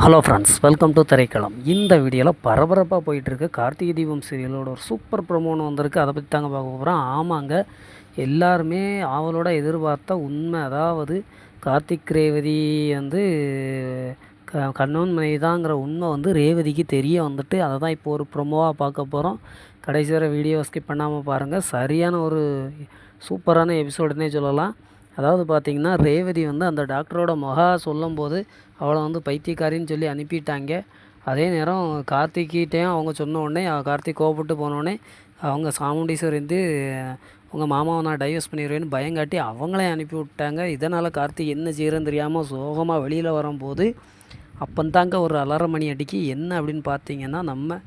Hello friends, welcome to Thiraikkalam. இந்த வீடியோவில் பரபரப்பாக போயிட்டுருக்கு கார்த்திகை தீபம் சீரியலோட ஒரு சூப்பர் ப்ரொமோன்னு வந்திருக்கு. அதை பற்றி தாங்க பார்க்க போகிறோம். ஆமாங்க, எல்லாருமே ஆவலோட எதிர்பார்த்த உண்மை. அதாவது கார்த்திக் ரேவதி வந்து கண்ணன் மனைவி தாங்கிற உண்மை ரேவதிக்கு தெரிய வந்துட்டு அதை தான் இப்போ ஒரு ப்ரொமோவாக பார்க்க போகிறோம். கடைசி வரை வீடியோ ஸ்கிப் பண்ணாமல் பாருங்கள். சரியான ஒரு சூப்பரான எபிசோடுன்னே சொல்லலாம். அதாவது பார்த்திங்கன்னா, ரேவதி அந்த டாக்டரோட சொல்லும்போது அவளை பைத்தியக்காரின்னு சொல்லி அனுப்பிட்டாங்க. அதே நேரம் கார்த்திக்கிட்டேயும் அவங்க சொன்ன உடனே கார்த்திக் கோவப்பட்டு போனோடனே அவங்க சாமுண்டீஸ்வரி உங்கள் மாமாவை நான் டைவர்ஸ் பண்ணிடுவேன்னு பயங்காட்டி அவங்களே அனுப்பி விட்டாங்க. இதனால் கார்த்திக் என்ன செய்கிறேன்னு தெரியாமல் சோகமாக வெளியில் வரும்போது அப்போந்தாங்க ஒரு அலாரம் மணி அடிக்கி. என்ன அப்படின்னு பார்த்தீங்கன்னா, நம்ம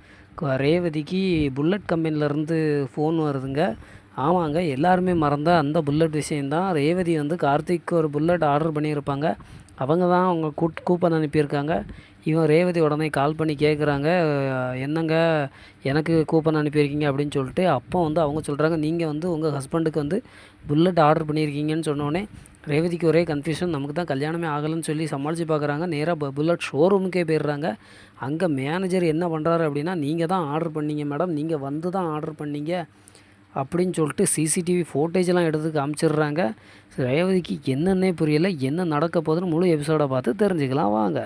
ரேவதிக்கு புல்லட் கம்பெனிலேருந்து ஃபோன் வருதுங்க. ஆமாங்க, எல்லாருமே மறந்த அந்த புல்லட் விஷயந்தான். ரேவதி கார்த்திக்கு ஒரு புல்லட் ஆர்டர் பண்ணியிருப்பாங்க. அவங்க தான் அவங்க கூப்பன் அனுப்பியிருக்காங்க. இவன் ரேவதி உடனே கால் பண்ணி கேட்குறாங்க, என்னங்க எனக்கு கூப்பன் அனுப்பியிருக்கீங்க அப்படின்னு சொல்லிட்டு. அப்போ அவங்க சொல்கிறாங்க, நீங்கள் உங்கள் ஹஸ்பண்டுக்கு புல்லட் ஆர்டர் பண்ணியிருக்கீங்கன்னு சொன்னோடனே ரேவதிக்கு ஒரே கன்ஃபியூஷன். நமக்கு தான் கல்யாணமே ஆகலைன்னு சொல்லி சமாளித்து பார்க்குறாங்க. நேராக புல்லட் ஷோரூமுக்கே போயிடுறாங்க. அங்கே மேனேஜர் என்ன பண்ணுறாரு அப்படின்னா, நீங்கள் தான் ஆர்டர் பண்ணீங்க மேடம், நீங்கள் தான் ஆர்டர் பண்ணீங்க அப்படின்னு சொல்லிட்டு சிசிடிவி ஃபோட்டேஜெலாம் எடுத்து காமிச்சிடுறாங்க. ரேவதிக்கு என்னன்னே புரியலை. என்ன நடக்க போகுதுன்னு முழு எபிசோடை பார்த்து தெரிஞ்சுக்கலாம் வாங்க.